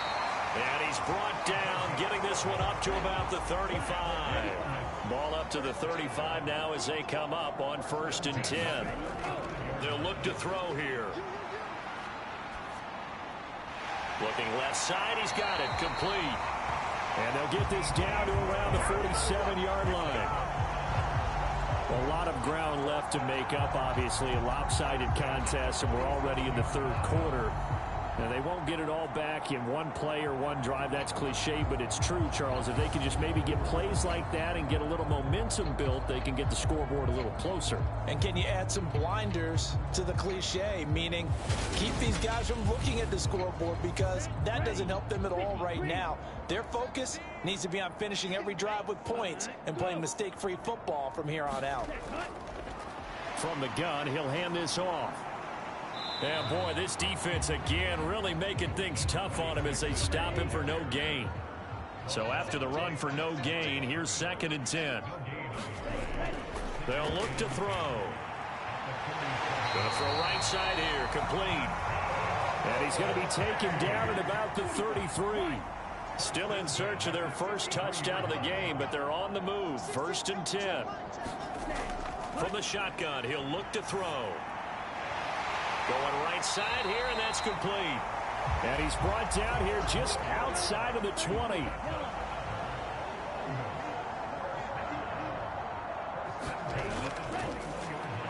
Speaker 1: And he's brought down, getting this one up to about the 35. Ball up to the 35 now as they come up on 1st and 10. They'll look to throw here. Looking left side, he's got it, complete.
Speaker 5: And they'll get this down to around the 47-yard line. A lot of ground left to make up, obviously. A lopsided contest, and we're already in the 3rd quarter. Now, they won't get it all back in one play or one drive. That's cliche, but it's true, Charles. If they can just maybe get plays like that and get a little momentum built, they can get the scoreboard a little closer.
Speaker 3: And can you add some blinders to the cliche, meaning keep these guys from looking at the scoreboard, because that doesn't help them at all right now. Their focus needs to be on finishing every drive with points and playing mistake-free football from here on out.
Speaker 5: From the gun, he'll hand this off.
Speaker 1: Yeah, boy, this defense again really making things tough on him as they stop him for no gain. So after the run for no gain, here's 2nd and 10. They'll look to throw. Going to throw right side here, complete.
Speaker 5: And he's going to be taken down at about the 33.
Speaker 1: Still in search of their first touchdown of the game, but they're on the move. 1st and 10. From the shotgun, he'll look to throw. Going right side here, and that's complete.
Speaker 5: And he's brought down here just outside of the 20.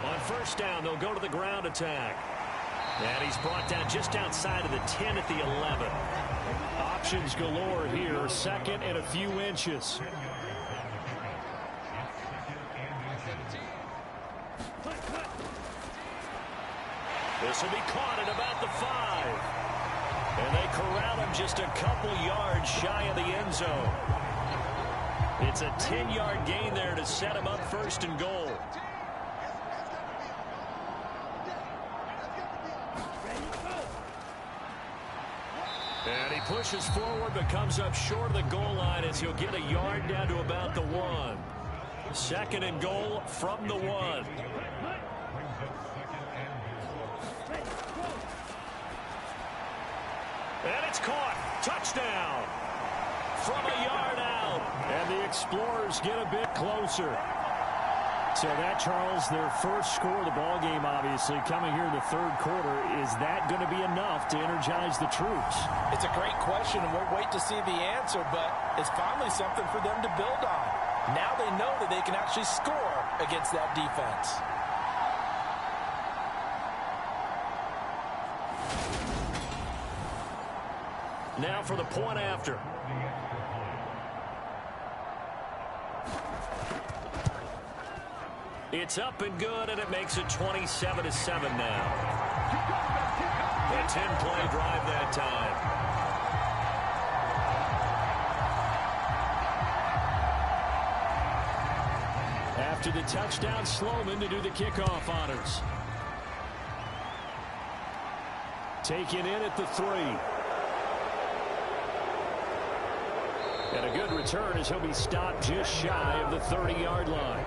Speaker 1: On 1st down, they'll go to the ground attack. And he's brought down just outside of the 10 at the 11.
Speaker 5: Options galore here, 2nd and a few inches.
Speaker 1: This will be caught at about the 5. And they corral him just a couple yards shy of the end zone. It's a 10-yard gain there to set him up 1st and goal. And he pushes forward but comes up short of the goal line as he'll get a yard down to about the 1. 2nd and goal from the 1. And it's caught. Touchdown. From a yard out.
Speaker 5: And the Explorers get a bit closer. So that, Charles, their first score of the ballgame, obviously, coming here in the 3rd quarter. Is that going to be enough to energize the troops?
Speaker 3: It's a great question, and we'll wait to see the answer, but it's finally something for them to build on. Now they know that they can actually score against that defense.
Speaker 1: Now for the point after. It's up and good, and it makes it 27-7 now. A 10-play drive that time.
Speaker 5: After the touchdown, Sloman to do the kickoff honors. Taken in at the 3. And a good return as he'll be stopped just shy of the 30-yard line.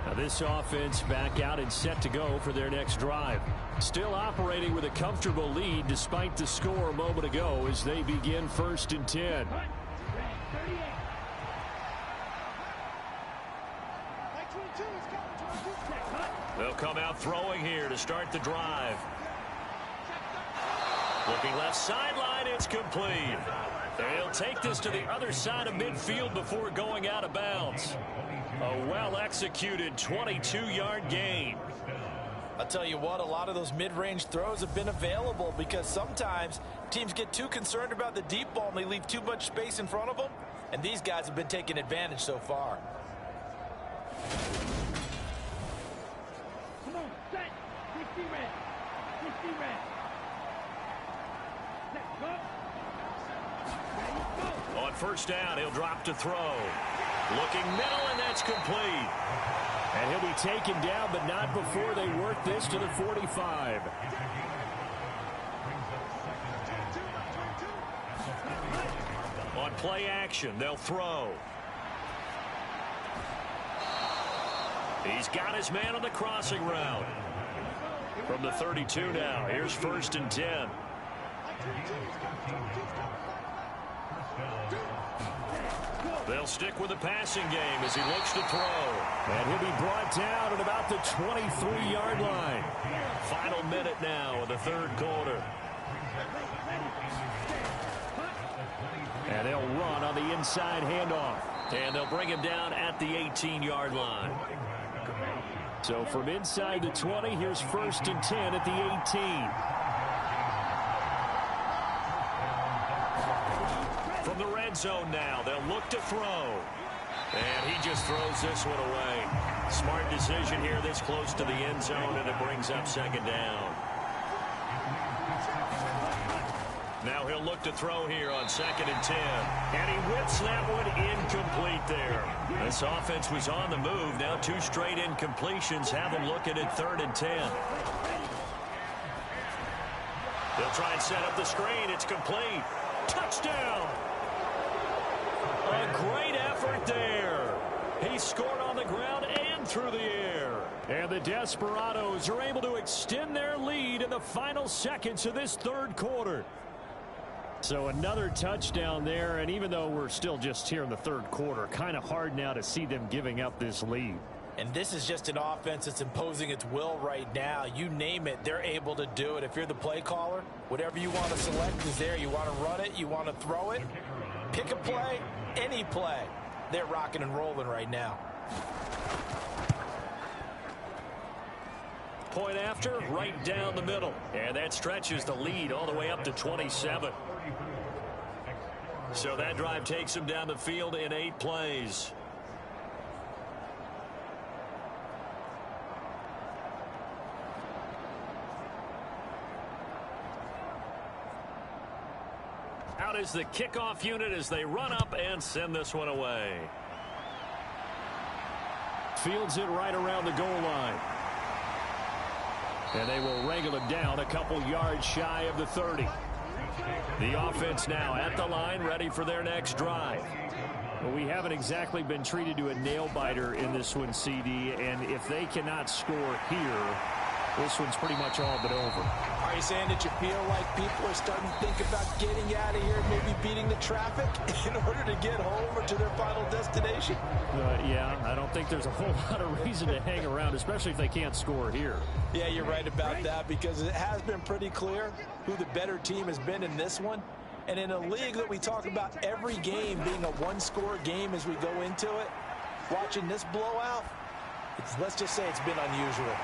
Speaker 5: Now this offense back out and set to go for their next drive. Still operating with a comfortable lead despite the score a moment ago as they begin 1st and 10.
Speaker 1: They'll come out throwing here to start the drive. Looking left sideline, it's complete. They'll take this to the other side of midfield before going out of bounds. A well-executed 22-yard gain.
Speaker 3: I'll tell you what, a lot of those mid-range throws have been available because sometimes teams get too concerned about the deep ball and they leave too much space in front of them. And these guys have been taking advantage so far.
Speaker 6: Come on, set. 60 red. 60 red. Set, go. Ready, go.
Speaker 1: On first down, he'll drop to throw. Looking middle, and that's complete.
Speaker 5: And he'll be taken down, but not before they work this to the 45.
Speaker 1: On play action, they'll throw. He's got his man on the crossing route. From the 32 now, here's 1st and 10. They'll stick with the passing game as he looks to throw.
Speaker 5: And he'll be brought down at about the 23-yard line.
Speaker 1: Final minute now of the 3rd quarter.
Speaker 5: And they'll run on the inside handoff.
Speaker 1: And they'll bring him down at the 18-yard line.
Speaker 5: So from inside the 20, here's 1st and 10 at the 18.
Speaker 1: From the red zone now, they'll look to throw. And he just throws this one away. Smart decision here this close to the end zone, and it brings up 2nd down. Now he'll look to throw here on 2nd and 10. And he whips that one incomplete there. This offense was on the move. Now 2 straight incompletions have them looking at 3rd and 10. They'll try and set up the screen. It's complete. Touchdown! A great effort there. He scored on the ground and through the air.
Speaker 5: And the Desperados are able to extend their lead in the final seconds of this 3rd quarter. So another touchdown there, and even though we're still just here in the 3rd quarter, kind of hard now to see them giving up this lead.
Speaker 3: And this is just an offense that's imposing its will right now. You name it, they're able to do it. If you're the play caller, whatever you want to select is there. You want to run it, you want to throw it, pick a play, any play. They're rocking and rolling right now.
Speaker 1: Point after, right down the middle. And that stretches the lead all the way up to 27. So that drive takes him down the field in 8 plays. Out is the kickoff unit as they run up and send this one away.
Speaker 5: Fields it right around the goal line. And they will wrangle him down a couple yards shy of the 30. The offense now at the line, ready for their next drive. Well, we haven't exactly been treated to a nail-biter in this one, CD, and if they cannot score here, this one's pretty much all but over.
Speaker 3: Are you saying that you feel like people are starting to think about getting out of here, maybe beating the traffic in order to get home or to their final destination?
Speaker 5: Yeah, I don't think there's a whole lot of reason to hang around, especially if they can't score here.
Speaker 3: Yeah, you're right about that because it has been pretty clear who the better team has been in this one. And in a league that we talk about every game being a one-score game as we go into it, watching this blowout, let's just say it's been unusual.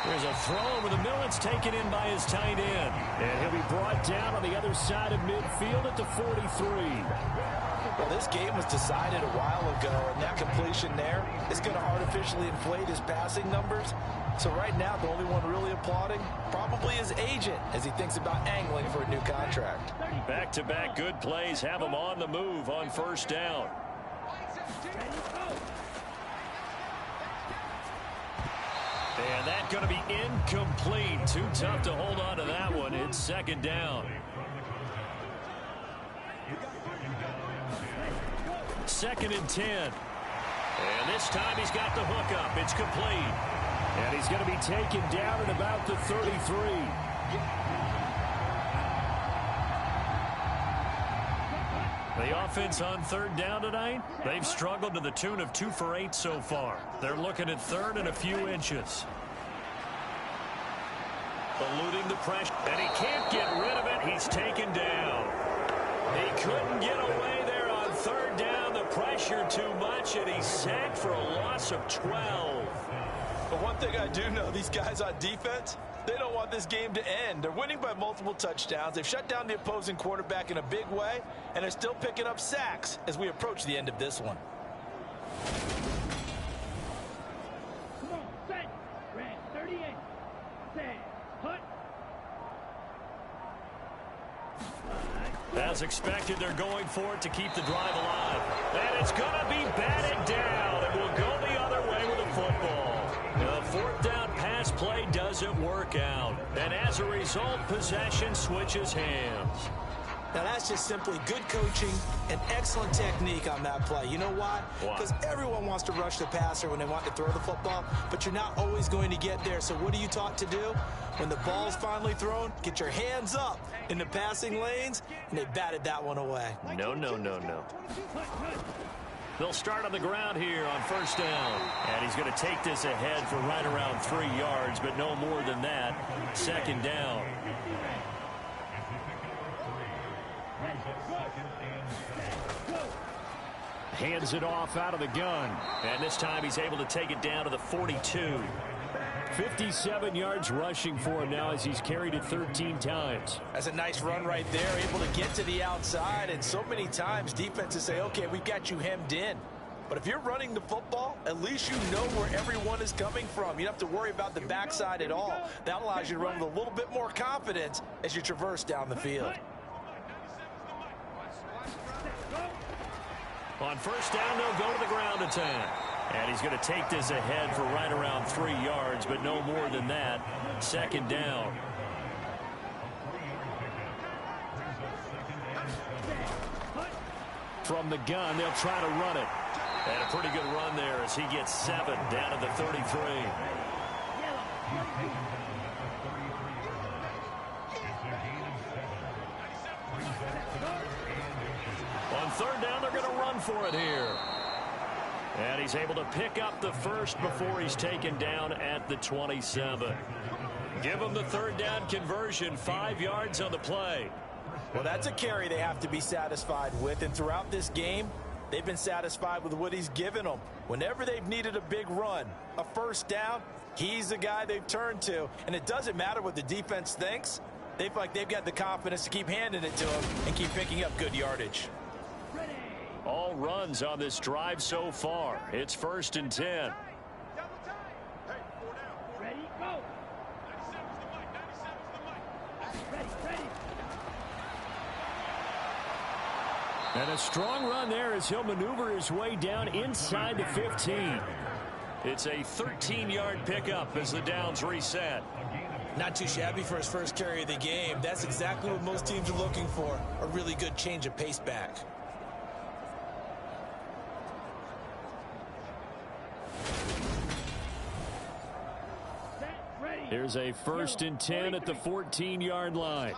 Speaker 1: There's a throw over the middle. It's taken in by his tight end.
Speaker 5: And he'll be brought down on the other side of midfield at the 43.
Speaker 3: Well, this game was decided a while ago, and that completion there is going to artificially inflate his passing numbers. So right now, the only one really applauding probably his agent as he thinks about angling for a new contract.
Speaker 1: Back-to-back good plays have him on the move on first down. And that's going to be incomplete. Too tough to hold on to that one. It's 2nd down. 2nd and 10. And this time he's got the hook up. It's complete.
Speaker 5: And he's going to be taken down at about the 33.
Speaker 1: The offense on 3rd down tonight, they've struggled to the tune of 2 for 8 so far. They're looking at 3rd and a few inches.
Speaker 5: Eluding the pressure, and he can't get rid of it. He's taken down. He couldn't get away there on third down. The pressure too much, and he's sacked for a loss of 12.
Speaker 3: But one thing I do know, these guys on defense, they don't want this game to end. They're winning by multiple touchdowns. They've shut down the opposing quarterback in a big way, and they're still picking up sacks as we approach the end of this one.
Speaker 6: Come on, set. Red 38. Set. Hut.
Speaker 5: As expected, they're going for it to keep the drive alive. And it's going to be batted down. It will go the other way with the football. The fourth down pass play doesn't work out. And as a result, possession switches hands.
Speaker 2: Now, that's just simply good coaching and excellent technique on that play. You know why? Because everyone wants to rush the passer when they want to throw the football, but you're not always going to get there. So what are you taught to do? When the ball's finally thrown, get your hands up in the passing lanes, and they batted that one away.
Speaker 5: No. They'll start on the ground here on first down. And he's going to take this ahead for right around 3 yards, but no more than that. Second down. Hands it off out of the gun. And this time he's able to take it down to the 42. 57 yards rushing for him now as he's carried it 13 times.
Speaker 3: That's a nice run right there, able to get to the outside. And so many times defenses say, okay, we've got you hemmed in. But if you're running the football, at least you know where everyone is coming from. You don't have to worry about the backside at all. That allows you to run with a little bit more confidence as you traverse down the field.
Speaker 5: On first down, they'll go to the ground attack. And he's going to take this ahead for right around 3 yards, but no more than that. Second down. From the gun, they'll try to run it. And a pretty good run there as he gets 7 down at the 33. On third down, they're going to run for it here. And he's able to pick up the first before he's taken down at the 27. Give him the third down conversion, 5 yards on the play.
Speaker 3: Well, that's a carry they have to be satisfied with. And throughout this game, they've been satisfied with what he's given them. Whenever they've needed a big run, a first down, he's the guy they've turned to. And it doesn't matter what the defense thinks. They feel like they've got the confidence to keep handing it to him and keep picking up good yardage.
Speaker 5: All runs on this drive so far. It's 1st and 10.
Speaker 6: Ready, go. Ready.
Speaker 5: And a strong run there as he'll maneuver his way down inside the 15. It's a 13-yard pickup as the downs reset.
Speaker 2: Not too shabby for his first carry of the game. That's exactly what most teams are looking for, a really good change of pace back.
Speaker 5: Here's a 1st and 10 at the 14-yard line.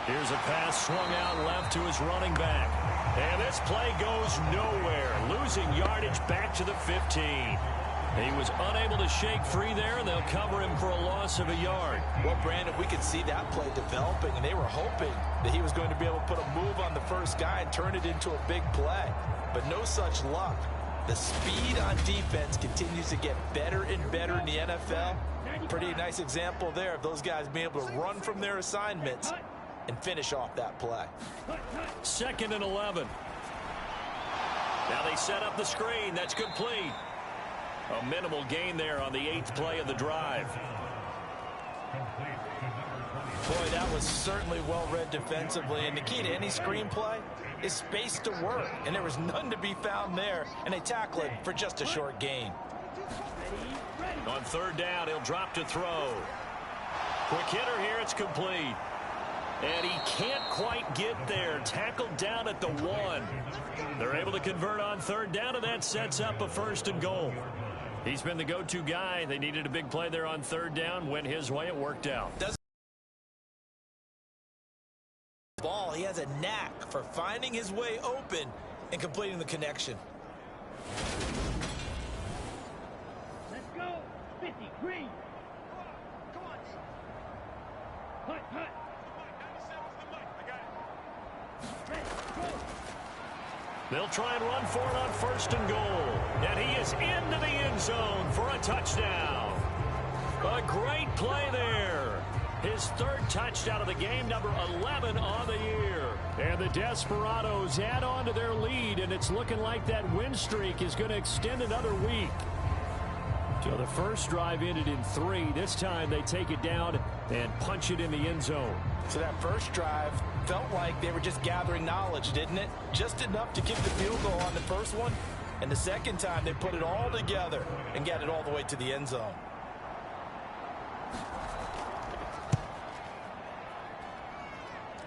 Speaker 5: Here's a pass swung out left to his running back. And this play goes nowhere, losing yardage back to the 15. He was unable to shake free there, and they'll cover him for a loss of a yard.
Speaker 3: Well, Brandon, we could see that play developing, and they were hoping that he was going to be able to put a move on the first guy and turn it into a big play. But no such luck. The speed on defense continues to get better and better in the NFL. Pretty nice example there of those guys being able to run from their assignments and finish off that play.
Speaker 5: 2nd and 11. Now they set up the screen. That's complete. A minimal gain there on the 8th play of the drive.
Speaker 3: Boy, that was certainly well read defensively. And the key to any screen play is space to work. And there was none to be found there. And they tackle it for just a short gain.
Speaker 5: On third down, he'll drop to throw. Quick hitter here. It's complete. And he can't quite get there. Tackled down at the 1. They're able to convert on third down, and that sets up a 1st and goal. He's been the go-to guy. They needed a big play there on third down. Went his way. It worked out.
Speaker 2: Ball, he has a knack for finding his way open and completing the connection.
Speaker 6: 50, green. Hut, hut.
Speaker 5: They'll try and run for it on 1st and goal. And he is into the end zone for a touchdown. A great play there. His 3rd touchdown of the game, number 11 on the year. And the Desperados add on to their lead, and it's looking like that win streak is going to extend another week. So the first drive ended in 3. This time they take it down and punch it in the end zone.
Speaker 3: So that first drive felt like they were just gathering knowledge, didn't it? Just enough to kick the field goal on the first one. And the second time they put it all together and got it all the way to the end zone.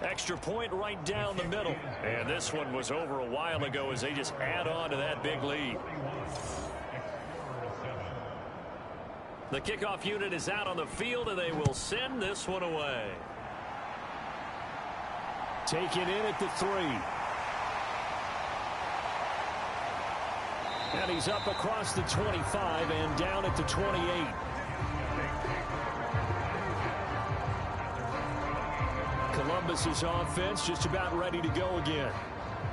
Speaker 5: Extra point right down the middle. And this one was over a while ago as they just add on to that big lead. The kickoff unit is out on the field, and they will send this one away. Taken in at the 3. And he's up across the 25 and down at the 28. Columbus's offense just about ready to go again.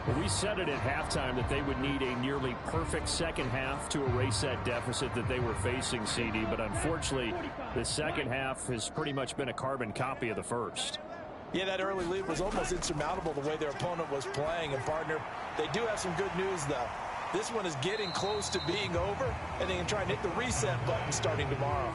Speaker 5: Well, we said it at halftime that they would need a nearly perfect second half to erase that deficit that they were facing, CD. But unfortunately, the second half has pretty much been a carbon copy of the first.
Speaker 3: Yeah, that early lead was almost insurmountable the way their opponent was playing. And, partner, they do have some good news, though. This one is getting close to being over, and they can try and hit the reset button starting tomorrow.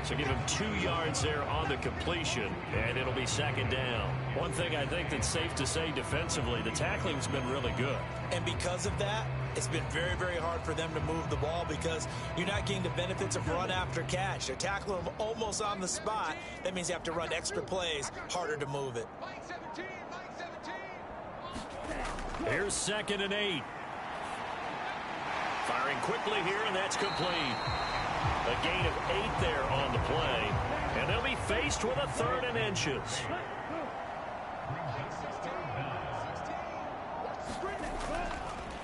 Speaker 5: So give him 2 yards there on the completion, and it'll be 2nd down. One thing I think that's safe to say defensively, the tackling's been really good.
Speaker 2: And because of that, it's been very, very hard for them to move the ball because you're not getting the benefits of run after catch. They're tackling them almost on the spot. That means you have to run extra plays, harder to move it.
Speaker 5: Here's 2nd and 8. Firing quickly here, and that's complete. A gain of 8 there on the play, and they'll be faced with a 3rd and inches.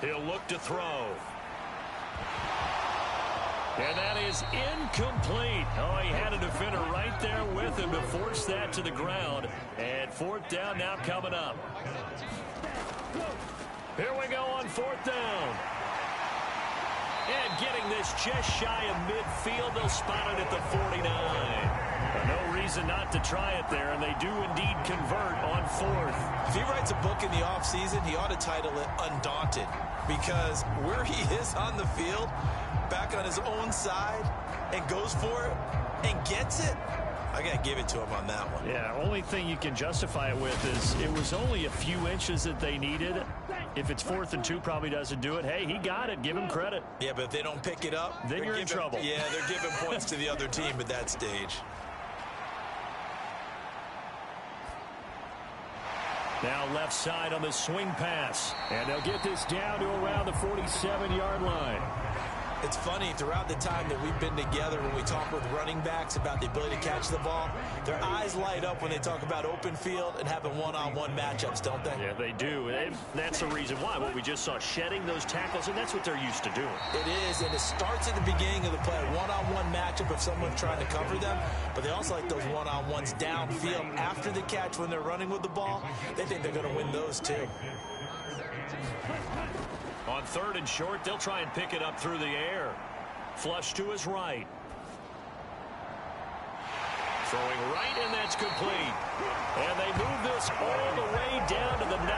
Speaker 5: He'll look to throw. And that is incomplete. Oh, he had a defender right there with him to force that to the ground. And 4th down now coming up. Here we go on 4th down. And getting this just shy of midfield, they'll spot it at the 49. No reason not to try it there, and they do indeed convert on 4th.
Speaker 2: If he writes a book in the offseason, he ought to title it Undaunted, because where he is on the field, back on his own side, and goes for it and gets it, I got to give it to him on that one.
Speaker 5: Yeah, only thing you can justify it with is it was only a few inches that they needed. If it's 4th and 2, probably doesn't do it. Hey, he got it. Give him credit.
Speaker 2: Yeah, but if they don't pick it up,
Speaker 5: then you're in trouble.
Speaker 2: Yeah, they're giving points to the other team at that stage.
Speaker 5: Now left side on the swing pass. And they'll get this down to around the 47-yard line.
Speaker 2: It's funny, throughout the time that we've been together, when we talk with running backs about the ability to catch the ball, their eyes light up when they talk about open field and having one-on-one matchups, don't they?
Speaker 5: Yeah, they do. And that's the reason why. What we just saw, shedding those tackles, and that's what they're used to doing.
Speaker 2: It is, and it starts at the beginning of the play. One-on-one matchup if someone's trying to cover them, but they also like those one-on-ones downfield after the catch when they're running with the ball. They think they're going to win those too.
Speaker 5: On 3rd and short, they'll try and pick it up through the air. Flush to his right. Throwing right, and that's complete. And they move this all the way down to the 9.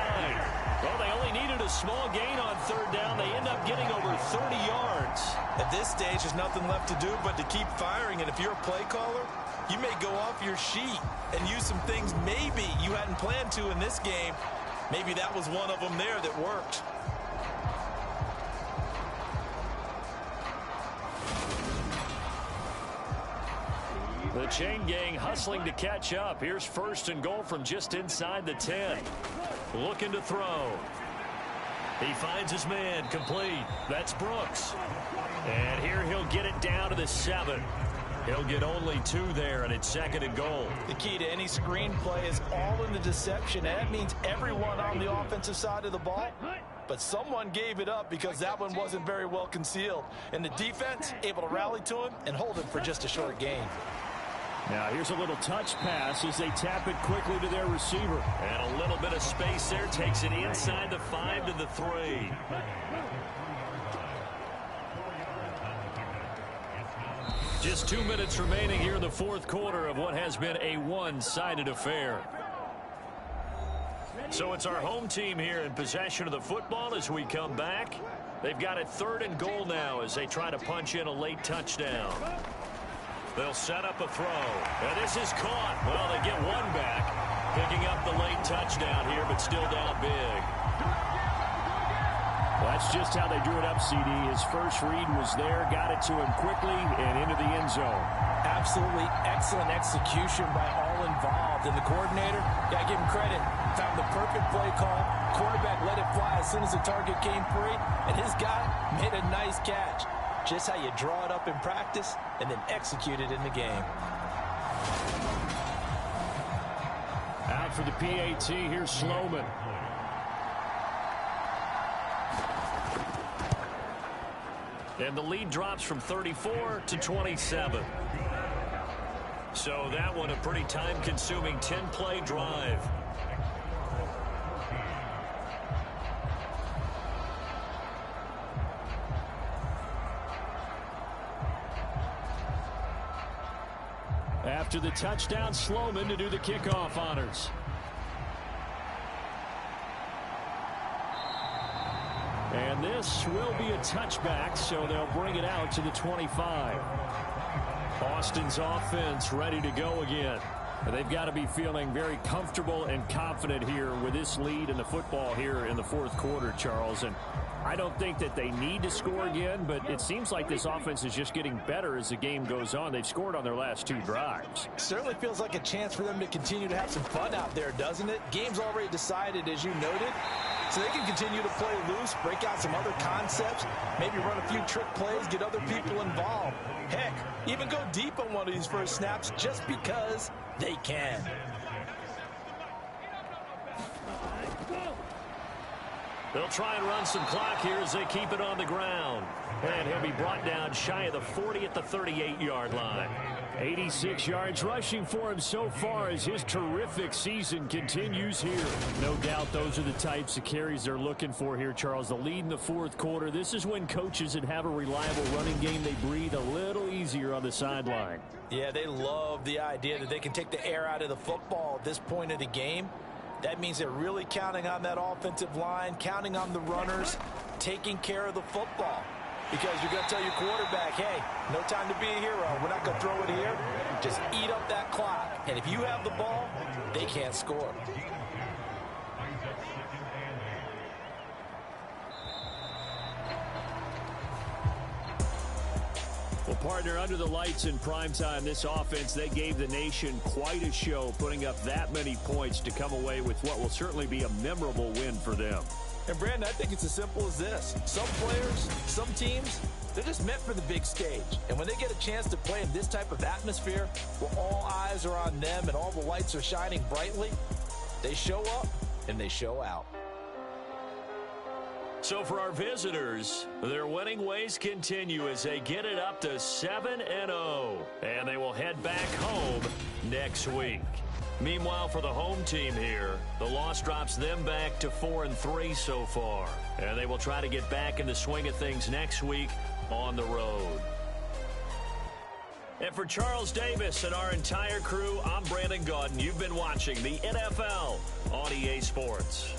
Speaker 5: Well, they only needed a small gain on 3rd down. They end up getting over 30 yards.
Speaker 2: At this stage, there's nothing left to do but to keep firing. And if you're a play caller, you may go off your sheet and use some things maybe you hadn't planned to in this game. Maybe that was one of them there that worked.
Speaker 5: The chain gang hustling to catch up. Here's 1st and goal from just inside the 10. Looking to throw. He finds his man, complete. That's Brooks. And here he'll get it down to the 7. He'll get only 2 there, and it's 2nd and goal.
Speaker 3: The key to any screen play is all in the deception, and that means everyone on the offensive side of the ball. but someone gave it up because that one wasn't very well concealed. And the defense able to rally to him and hold him for just a short gain.
Speaker 5: Now here's a little touch pass as they tap it quickly to their receiver.
Speaker 1: And a little bit of space there. Takes it inside the 5 to the 3. Just 2 minutes remaining here in the fourth quarter of what has been a one-sided affair. So it's our home team here in possession of the football as we come back. They've got it 3rd and goal now as they try to punch in a late touchdown. They'll set up a throw. And this is caught. Well, they get one back. Picking up the late touchdown here, but still down big.
Speaker 5: Well, that's just how they drew it up, CD. His first read was there, got it to him quickly, and into the end zone.
Speaker 3: Absolutely excellent execution by all involved. And the coordinator, got to give him credit, found the perfect play call. Quarterback let it fly as soon as the target came free, and his guy made a nice catch. Just how you draw it up in practice and then execute it in the game.
Speaker 5: Out for the PAT, here's Sloman.
Speaker 1: And the lead drops from 34 to 27. So that one a pretty time-consuming 10-play drive.
Speaker 5: After the touchdown, Sloman to do the kickoff honors. And this will be a touchback, so they'll bring it out to the 25. Austin's offense ready to go again. And they've got to be feeling very comfortable and confident here with this lead in the football here in the fourth quarter, Charles. And I don't think that they need to score again, but it seems like this offense is just getting better as the game goes on. They've scored on their last 2 drives.
Speaker 3: Certainly feels like a chance for them to continue to have some fun out there, doesn't it? Game's already decided, as you noted. So they can continue to play loose, break out some other concepts, maybe run a few trick plays, get other people involved. Heck, even go deep on one of these first snaps just because they can.
Speaker 1: They'll try and run some clock here as they keep it on the ground. And he'll be brought down shy of the 40 at the 38-yard line.
Speaker 5: 86 yards rushing for him so far as his terrific season continues here. No doubt those are the types of carries they're looking for here, Charles. The lead in the fourth quarter. This is when coaches that have a reliable running game, they breathe a little easier on the sideline.
Speaker 3: Yeah, they love the idea that they can take the air out of the football at this point of the game. That means they're really counting on that offensive line, counting on the runners, taking care of the football. Because you're going to tell your quarterback, hey, no time to be a hero. We're not going to throw it here. Just eat up that clock. And if you have the ball, they can't score.
Speaker 5: Well, partner, under the lights in primetime, this offense, they gave the nation quite a show, putting up that many points to come away with what will certainly be a memorable win for them.
Speaker 3: And, Brandon, I think it's as simple as this. Some players, some teams, they're just meant for the big stage. And when they get a chance to play in this type of atmosphere where all eyes are on them and all the lights are shining brightly, they show up and they show out.
Speaker 1: So for our visitors, their winning ways continue as they get it up to 7-0. And they will head back home next week. Meanwhile, for the home team here, the loss drops them back to 4-3 so far. And they will try to get back in the swing of things next week on the road. And for Charles Davis and our entire crew, I'm Brandon Gaudin. You've been watching the NFL on EA Sports.